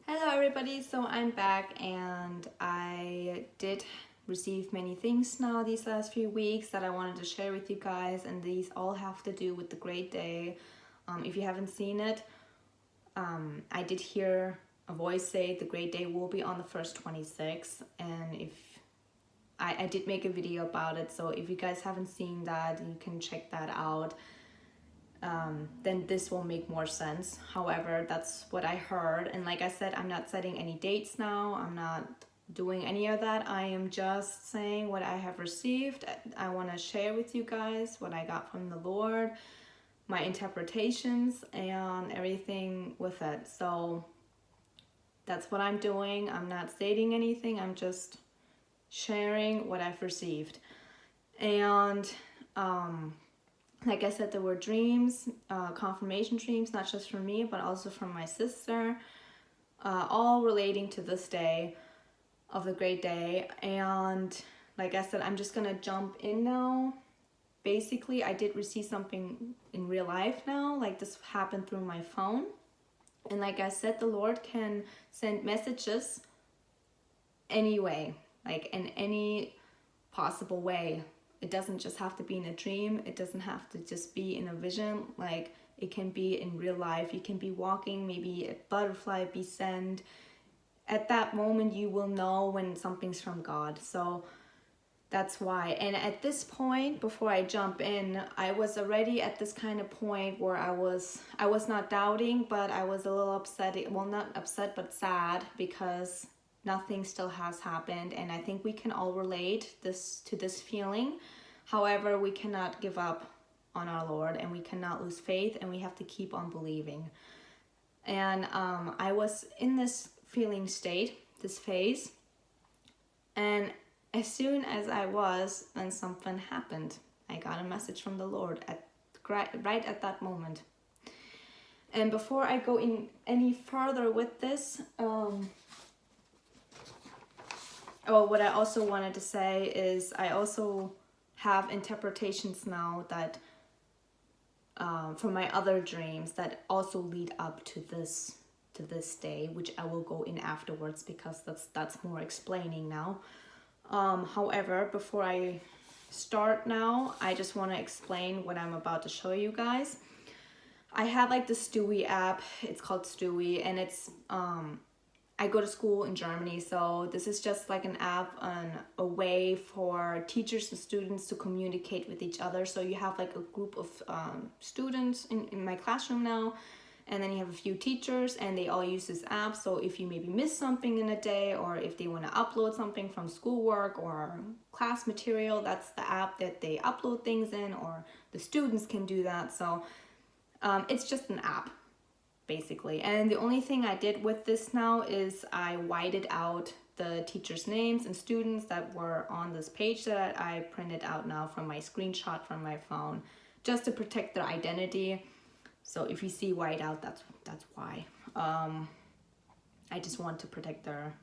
Hello everybody, so I'm back and I did receive many things now these last few weeks that I wanted to share with you guys, and these all have to do with the great day. If you haven't seen it, I did hear a voice say the great day will be on the first 26th, and if I did make a video about it, so if you guys haven't seen that, you can check that out. Then this will make more sense. However, that's what I heard. And like I said, I'm not setting any dates now. I'm not doing any of that. I am just saying what I have received. I want to share with you guys what I got from the Lord, my interpretations, and everything with it. So that's what I'm doing. I'm not stating anything. I'm just sharing what I've received. And like I said, there were dreams, confirmation dreams, not just from me, but also from my sister, all relating to this day of the great day. And like I said, I'm just gonna jump in now. Basically, I did receive something in real life now, like this happened through my phone. And like I said, the Lord can send messages anyway, like in any possible way. It doesn't just have to be in a dream. It doesn't have to just be in a vision. Like it can be in real life. You can be walking, maybe a butterfly be sent. At that moment, you will know when something's from God. So that's why. And at this point, before I jump in, I was already at this kind of point where I was not doubting, but I was a little upset. Well, not upset, but sad because nothing still has happened, and I think we can all relate to this feeling. However, we cannot give up on our Lord, and we cannot lose faith, and we have to keep on believing. And I was in this feeling state, this phase, and as soon as I was, then something happened. I got a message from the Lord right at that moment. And before I go in any further with this, what I also wanted to say is I also have interpretations now that from my other dreams that also lead up to this day, which I will go in afterwards because that's more explaining now. However, before I start now, I just want to explain what I'm about to show you guys. I have like the Stewie app. It's called Stewie, and it's I go to school in Germany, so this is just like an app and a way for teachers and students to communicate with each other. So you have like a group of students in my classroom now, and then you have a few teachers, and they all use this app. So if you maybe miss something in a day, or if they want to upload something from schoolwork or class material, that's the app that they upload things in, or the students can do that. So it's just an app, basically. And the only thing I did with this now is I whited out the teachers' names and students that were on this page that I printed out now from my screenshot from my phone, just to protect their identity. So if you see white out, that's why. I just want to protect their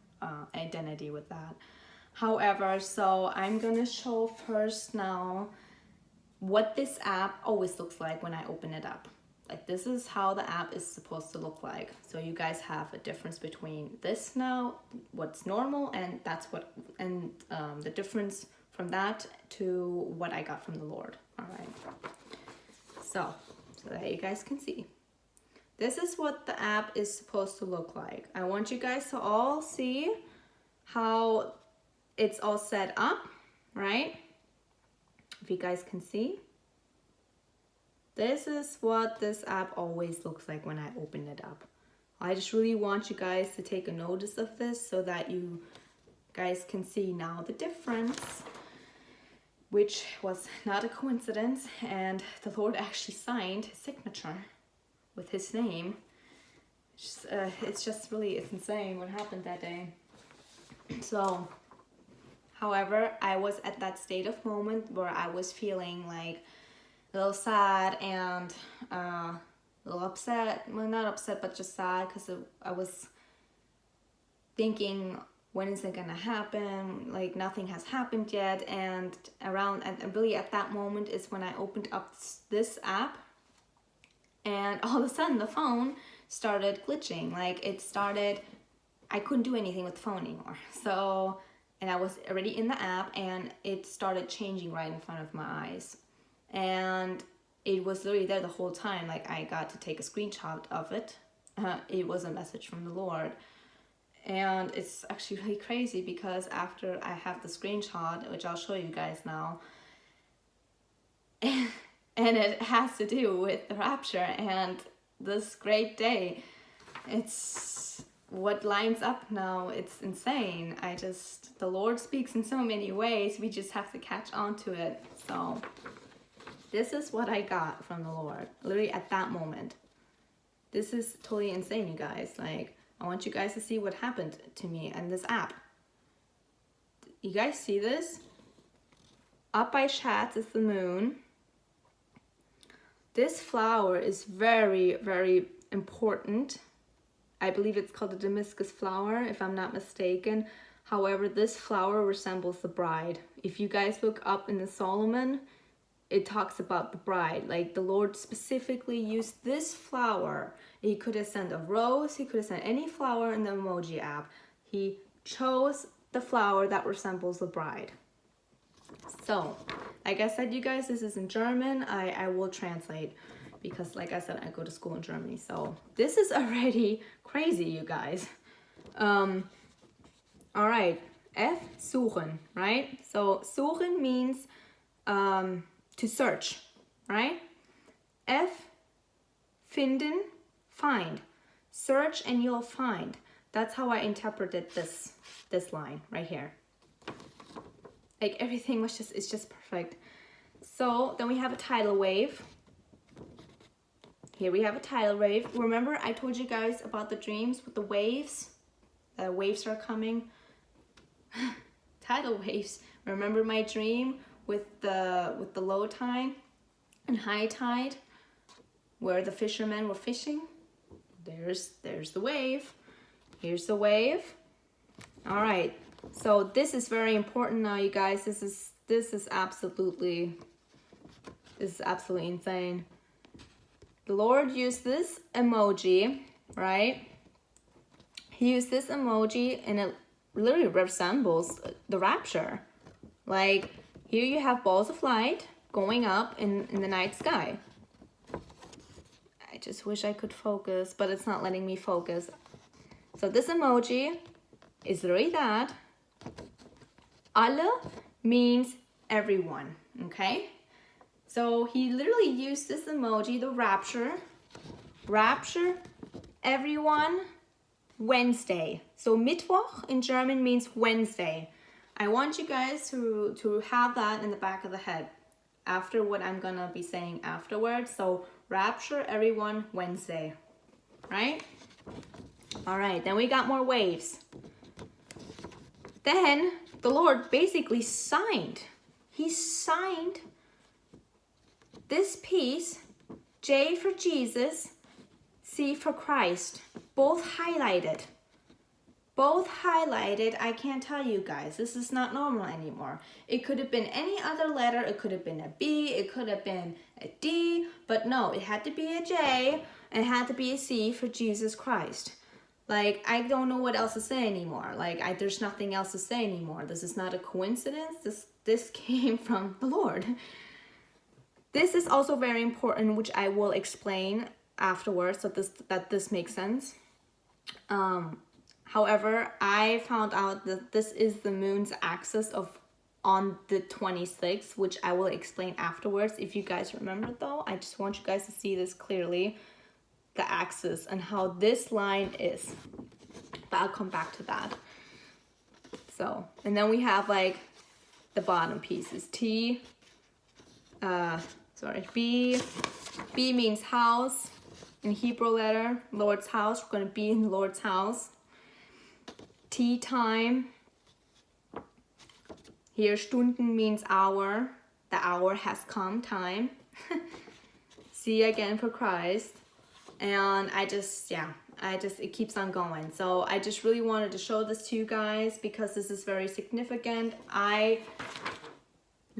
identity with that. However, so I'm gonna show first now what this app always looks like when I open it up. Like this is how the app is supposed to look like. So you guys have a difference between this now, what's normal, and the difference from that to what I got from the Lord. All right. So that you guys can see. This is what the app is supposed to look like. I want you guys to all see how it's all set up, right? If you guys can see. This is what this app always looks like when I open it up. I just really want you guys to take a notice of this so that you guys can see now the difference, which was not a coincidence, and the Lord actually signed his signature with his name. It's just really, it's insane what happened that day. So, however, I was at that state of moment where I was feeling like a little sad and a little upset. Well, not upset, but just sad, because I was thinking, when is it gonna happen? Like nothing has happened yet. And really at that moment is when I opened up this app, and all of a sudden the phone started glitching. Like it started I couldn't do anything with the phone anymore. So, and I was already in the app, and it started changing right in front of my eyes. And it was literally there the whole time. Like, I got to take a screenshot of it. It was a message from the Lord. And it's actually really crazy because after I have the screenshot, which I'll show you guys now, and it has to do with the rapture and this great day. It's what lines up now. It's insane. The Lord speaks in so many ways. We just have to catch on to it. So this is what I got from the Lord, literally at that moment. This is totally insane, you guys. Like, I want you guys to see what happened to me and this app. You guys see this? Up by Schatz is the moon. This flower is very, very important. I believe it's called the Damascus flower, if I'm not mistaken. However, this flower resembles the bride. If you guys look up in the Solomon, it talks about the bride. Like, the Lord specifically used this flower. He could have sent a rose. He could have sent any flower in the emoji app. He chose the flower that resembles the bride. So, like I said, you guys, this is in German. I will translate because, like I said, I go to school in Germany. So this is already crazy, you guys. All right. F, suchen, right? So suchen means to search, right? F, finden, find. Search and you'll find. That's how I interpreted this line right here. Like, everything was it's just perfect. So then we have a tidal wave. Here we have a tidal wave. Remember I told you guys about the dreams with the waves? The waves are coming. Tidal waves. Remember my dream with the low tide and high tide where the fishermen were fishing? There's the wave. Here's the wave. All right. So this is very important now, you guys. This is absolutely insane. The Lord used this emoji, right? He used this emoji and it literally resembles the rapture. Like, here you have balls of light going up in the night sky. I just wish I could focus, but it's not letting me focus. So this emoji is literally that. Alle means everyone, okay? So he literally used this emoji, the rapture. Rapture, everyone, Wednesday. So Mittwoch in German means Wednesday. I want you guys to have that in the back of the head after what I'm gonna be saying afterwards. So rapture, everyone, Wednesday, right? All right, then we got more waves. Then the Lord basically signed. He signed this piece, J for Jesus, C for Christ, both highlighted. Both highlighted. I can't tell you guys, this is not normal anymore. It could have been any other letter. It could have been a B, it could have been a D, but no, it had to be a J and it had to be a C for Jesus Christ. Like, I don't know what else to say anymore. Like, there's nothing else to say anymore. This is not a coincidence. This came from the Lord. This is also very important, which I will explain afterwards, so that this makes sense. However, I found out that this is the moon's axis on the 26th, which I will explain afterwards. If you guys remember, though, I just want you guys to see this clearly. The axis and how this line is, but I'll come back to that. So, and then we have like the bottom pieces. B means house in Hebrew letter, Lord's house. We're going to be in the Lord's house. Tea time. Here Stunden means hour. The hour has come, time. C again for Christ. And it keeps on going. So I just really wanted to show this to you guys because this is very significant. I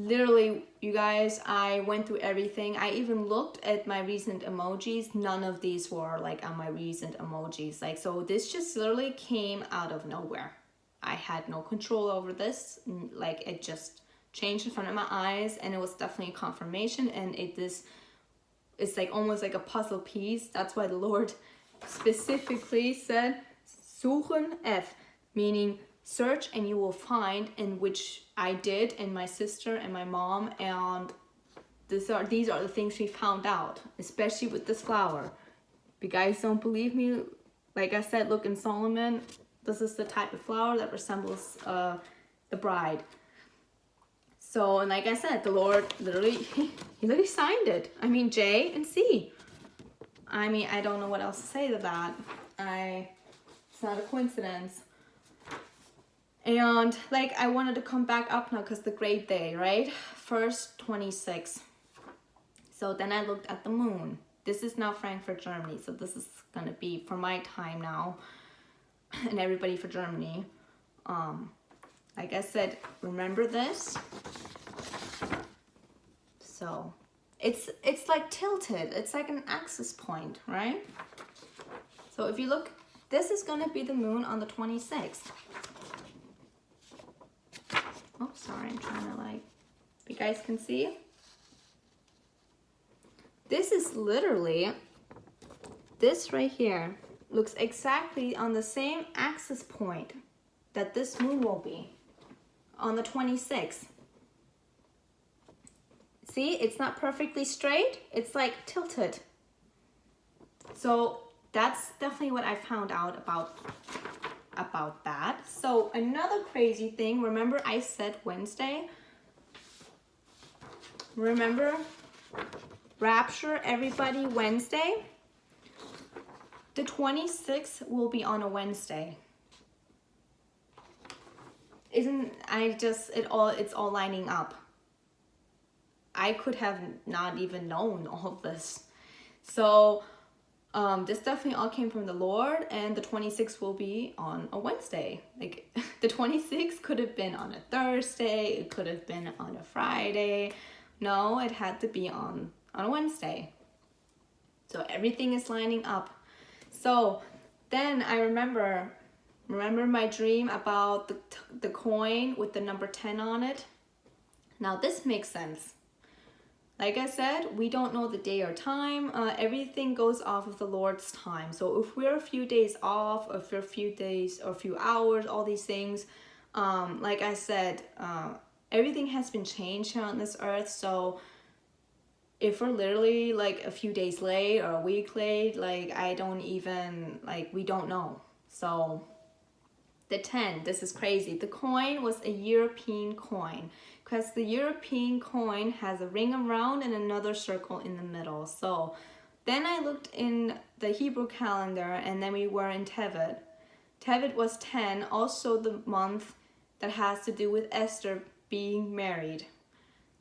literally, you guys, I went through everything. I even looked at my recent emojis. None of these were like on my recent emojis. Like, so this just literally came out of nowhere. I had no control over this. Like, it just changed in front of my eyes, and it was definitely a confirmation. And it's like almost like a puzzle piece. That's why the Lord specifically said, "Suchen F," meaning search and you will find, in which I did, and my sister and my mom, and these are the things we found out, especially with this flower. If you guys don't believe me, like I said, look in Solomon. This is the type of flower that resembles the bride. So, and like I said, the Lord literally, he literally signed it. I mean, J and C. I mean, I don't know what else to say to that. It's not a coincidence. And like, I wanted to come back up now because the great day, right? First 26. So then I looked at the moon. This is now Frankfurt, Germany. So this is going to be for my time now, and everybody for Germany. Like I said, remember this. So it's like tilted. It's like an axis point, right? So if you look, this is going to be the moon on the 26th. Oh, sorry, I'm trying to like, if you guys can see. This is literally, this right here looks exactly on the same axis point that this moon will be on the 26th. See, it's not perfectly straight. It's like tilted. So that's definitely what I found out about that. So another crazy thing, remember I said Wednesday? Remember Rapture, everybody, Wednesday? The 26th will be on a Wednesday. It's all lining up. I could have not even known all of this. So this definitely all came from the Lord, and the 26th will be on a Wednesday. Like, the 26th could have been on a Thursday, it could have been on a Friday. No, it had to be on a Wednesday. So everything is lining up. So then I remember my dream about the coin with the number 10 on it. Now this makes sense. Like I said, we don't know the day or time. Everything goes off of the Lord's time. So if we're a few days off, or if we're a few days or a few hours, all these things, like I said, everything has been changed here on this earth. So if we're literally like a few days late or a week late, like we don't know. So the 10, this is crazy. The coin was a European coin, because the European coin has a ring around and another circle in the middle. So then I looked in the Hebrew calendar, and then we were in Tevet. Tevet was 10, also the month that has to do with Esther being married.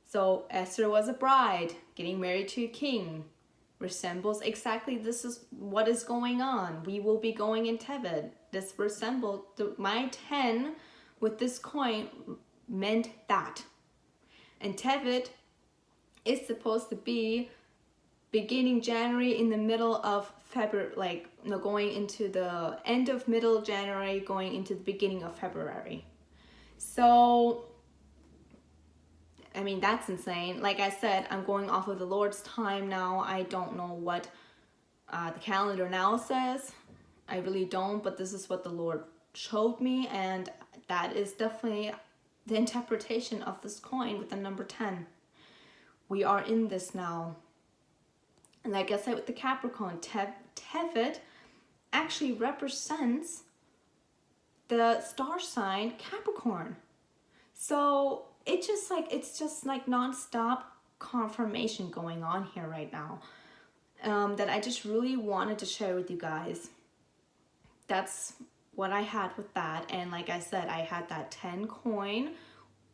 So Esther was a bride getting married to a king. Resembles exactly, this is what is going on. We will be going in Tevet. This resembled, my 10 with this coin meant that. And Tevet is supposed to be beginning January, in the middle of February, going into the end of middle January, going into the beginning of February. So, I mean, that's insane. Like I said, I'm going off of the Lord's time now. I don't know what the calendar now says. I really don't, but this is what the Lord showed me, and that is definitely the interpretation of this coin with the number 10. We are in this now. And like I said, with the Capricorn, Tevet actually represents the star sign Capricorn. So it's just like non-stop confirmation going on here right now, that I just really wanted to share with you guys. That's what I had with that. And like I said, I had that 10 coin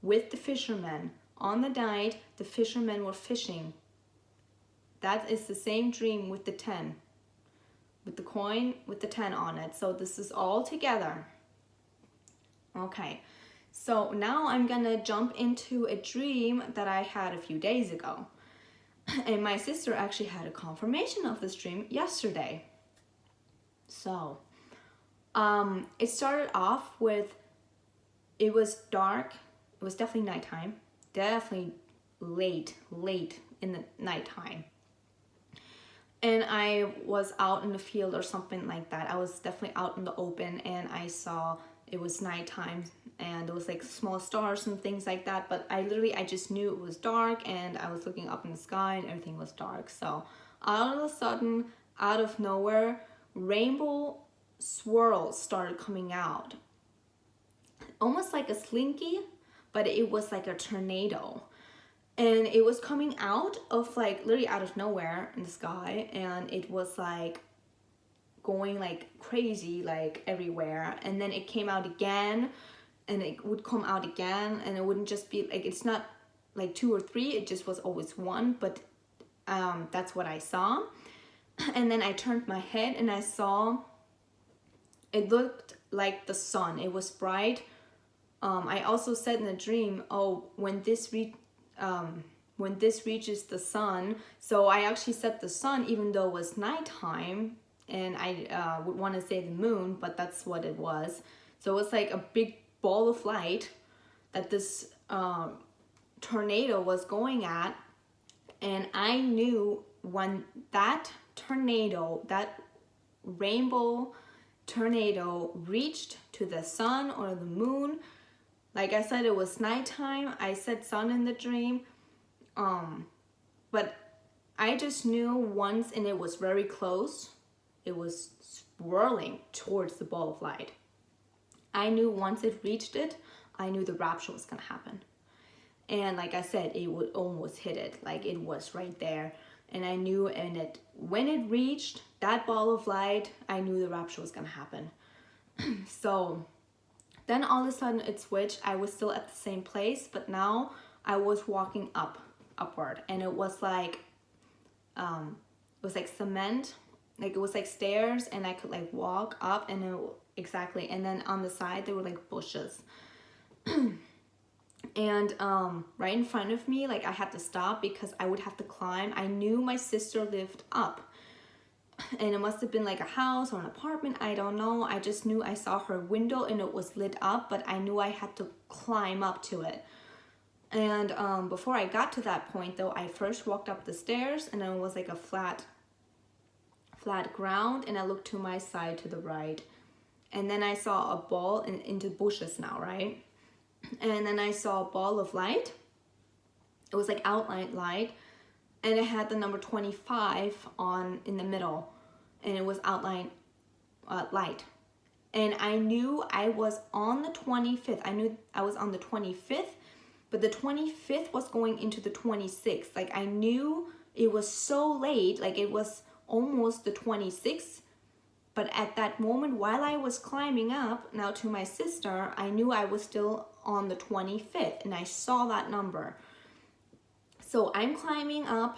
with the fishermen. On the night, the fishermen were fishing. That is the same dream with the 10. With the coin with the 10 on it. So this is all together. Okay. So now I'm gonna jump into a dream that I had a few days ago. And my sister actually had a confirmation of this dream yesterday. So, it started off with, it was dark. It was definitely nighttime. Definitely late in the nighttime. And I was out in the field or something like that. I was definitely out in the open, and I saw it was nighttime, and there was like small stars and things like that. But I just knew it was dark, and I was looking up in the sky and everything was dark. So all of a sudden, out of nowhere, rainbow swirls started coming out. Almost like a slinky, but it was like a tornado. And it was coming out of like literally out of nowhere in the sky, and it was like going like crazy like everywhere. And then it came out again, and it would come out again, and it wouldn't just be like, it's not like 2 or 3, it just was always one. But that's what I saw. And then I turned my head and I saw, it looked like the sun. It was bright. I also said in the dream, oh, when this reaches the sun. So I actually said the sun, even though it was nighttime, and I would want to say the moon, but that's what it was. So it was like a big ball of light that this tornado was going at. And I knew when that tornado, that rainbow tornado, reached to the sun or the moon, like I said, it was nighttime. I said sun in the dream. But I just knew once, and it was very close. It was swirling towards the ball of light. I knew once it reached it, I knew the rapture was gonna happen. And like I said, it would almost hit it. Like it was right there. And I knew, and when it reached that ball of light, I knew the rapture was gonna happen. So then all of a sudden it switched. I was still at the same place, but now I was walking upward, and it was like cement, like it was like stairs, and I could like walk up, and exactly. And then on the side there were like bushes. And right in front of me, like I had to stop because I would have to climb. I knew my sister lived up, and it must have been like a house or an apartment, I don't know. I just knew I saw her window and it was lit up, but I knew I had to climb up to it. And before I got to that point though, I first walked up the stairs, and then it was like a flat ground, and I looked to my side to the right, and then I saw a ball into bushes now, right? And then I saw a ball of light. It was like outline light, and it had the number 25 in the middle, and it was outline light. And I knew I was on the 25th. I knew I was on the 25th, but the 25th was going into the 26th. Like I knew it was so late, like it was almost the 26th. But at that moment, while I was climbing up now to my sister, I knew I was still on the 25th, and I saw that number. So I'm climbing up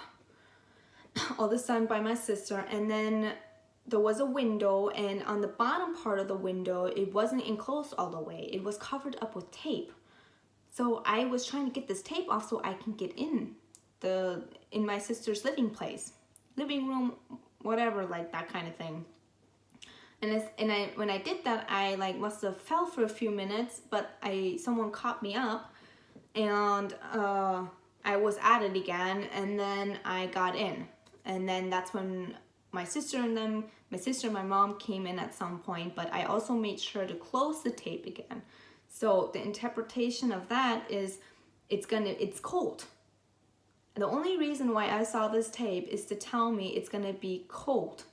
all of a sudden by my sister, and then there was a window, and on the bottom part of the window, it wasn't enclosed all the way. It was covered up with tape. So I was trying to get this tape off so I can get in my sister's living room, whatever, like that kind of thing. And when I did that, I like must have fell for a few minutes, but someone caught me up, and I was at it again, and then I got in. And then that's when my sister and my mom came in at some point, but I also made sure to close the tape again. So the interpretation of that is it's cold. The only reason why I saw this tape is to tell me it's gonna be cold,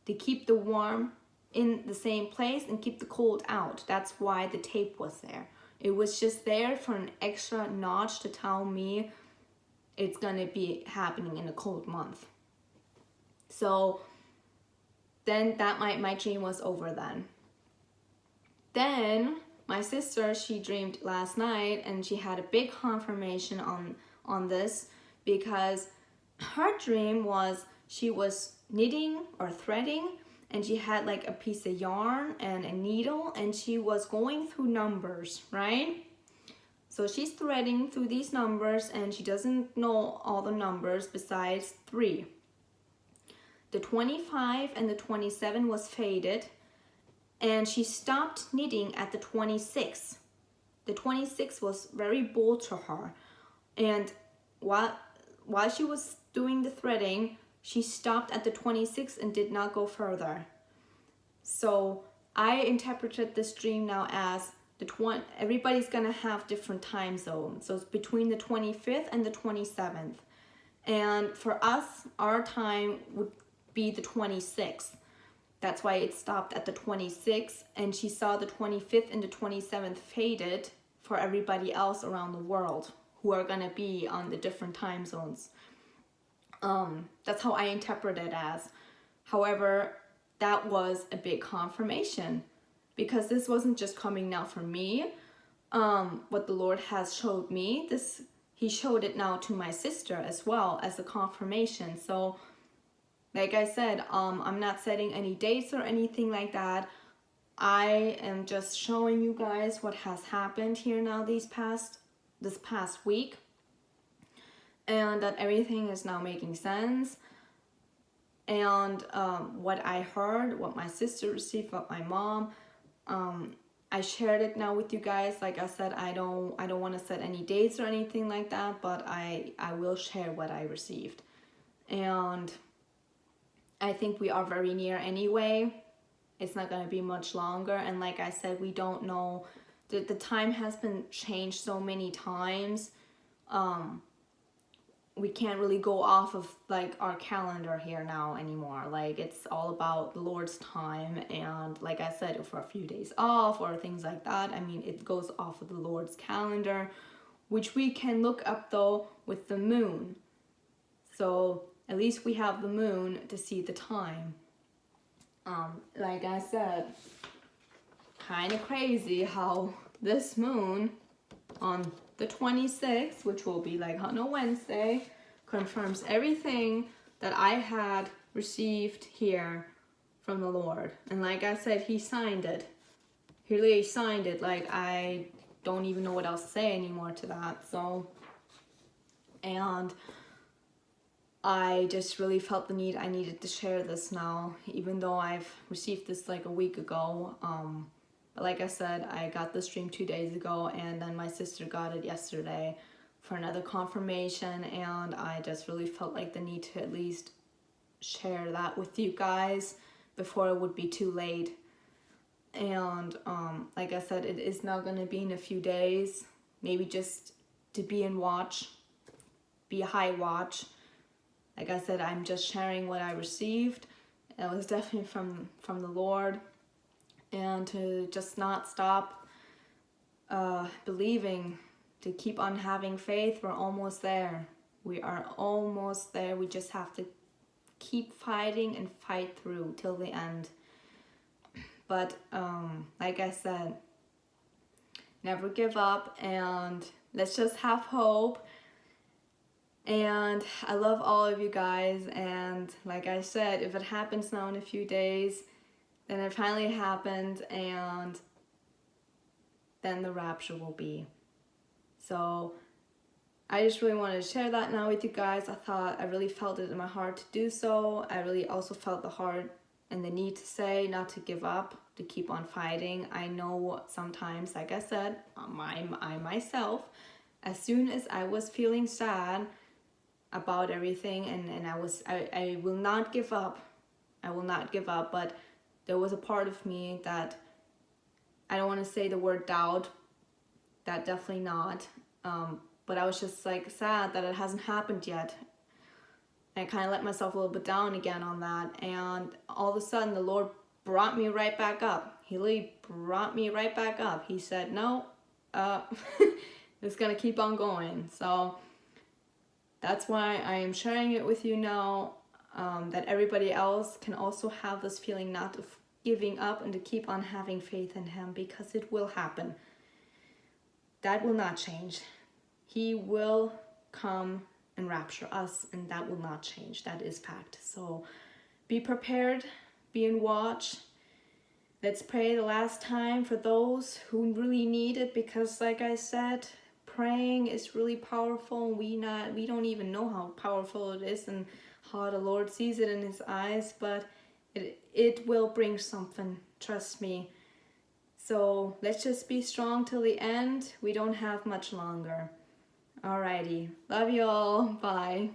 to keep the warm in the same place and keep the cold out. That's why the tape was there. It was just there for an extra notch to tell me it's gonna be happening in a cold month. So then my dream was over then. Then my sister, she dreamed last night, and she had a big confirmation on this, because her dream was she was knitting or threading, and she had like a piece of yarn and a needle, and she was going through numbers, right? So she's threading through these numbers and she doesn't know all the numbers besides 3. The 25 and the 27 was faded, and she stopped knitting at the 26. The 26 was very bold to her, and while she was doing the threading, she stopped at the 26 and did not go further. So I interpreted this dream now as everybody's gonna have different time zones. So it's between the 25th and the 27th. And for us, our time would be the 26th. That's why it stopped at the 26th, and she saw the 25th and the 27th faded for everybody else around the world who are gonna be on the different time zones. That's how I interpret it as. However, that was a big confirmation, because this wasn't just coming now from me. What the Lord has showed me, he showed it now to my sister as well as a confirmation. So like I said, I'm not setting any dates or anything like that. I am just showing you guys what has happened here now this past week, and that everything is now making sense. And what I heard, what my sister received, what my mom, I shared it now with you guys. Like I said, I don't want to set any dates or anything like that, but I will share what I received. And I think we are very near anyway. It's not going to be much longer. And like I said, we don't know. The time has been changed so many times. We can't really go off of like our calendar here now anymore. Like, it's all about the Lord's time. And like I said, for a few days off or things like that, I mean, it goes off of the Lord's calendar, which we can look up though with the moon. So at least we have the moon to see the time. Like I said, kind of crazy how this moon on the 26th, which will be like on a Wednesday, confirms everything that I had received here from the Lord. And like I said, he signed it. He really signed it. Like, I don't even know what else to say anymore to that. So, and I just really felt the need. I needed to share this now, even though I've received this like a week ago. But like I said, I got this dream 2 days ago, and then my sister got it yesterday for another confirmation, and I just really felt like the need to at least share that with you guys before it would be too late. And like I said, it is now going to be in a few days, maybe just to be in watch, be a high watch. Like I said, I'm just sharing what I received. It was definitely from the Lord. And to just not stop believing, to keep on having faith. We're almost there. We are almost there. We just have to keep fighting and fight through till the end. But like I said, never give up, and let's just have hope. And I love all of you guys, and like I said, if it happens now in a few days, then it finally happened, and then the rapture will be. So I just really wanted to share that now with you guys. I really felt it in my heart to do so. I really also felt the heart and the need to say not to give up, to keep on fighting. I know sometimes, like I said, I myself, as soon as I was feeling sad about everything, and I will not give up. I will not give up, but there was a part of me that, I don't want to say the word doubt, that definitely not, but I was just like sad that it hasn't happened yet. I kind of let myself a little bit down again on that, and all of a sudden the Lord brought me right back up. He really brought me right back up. He said, no, it's gonna keep on going. So that's why I am sharing it with you now, that everybody else can also have this feeling not of giving up and to keep on having faith in Him, because it will happen. That will not change. He will come and rapture us, and that will not change. That is fact. So be prepared, be in watch. Let's pray the last time for those who really need it, because like I said, praying is really powerful. We don't even know how powerful it is and how the Lord sees it in his eyes, but it will bring something, trust me. So let's just be strong till the end. We don't have much longer. Alrighty, love you all. Bye.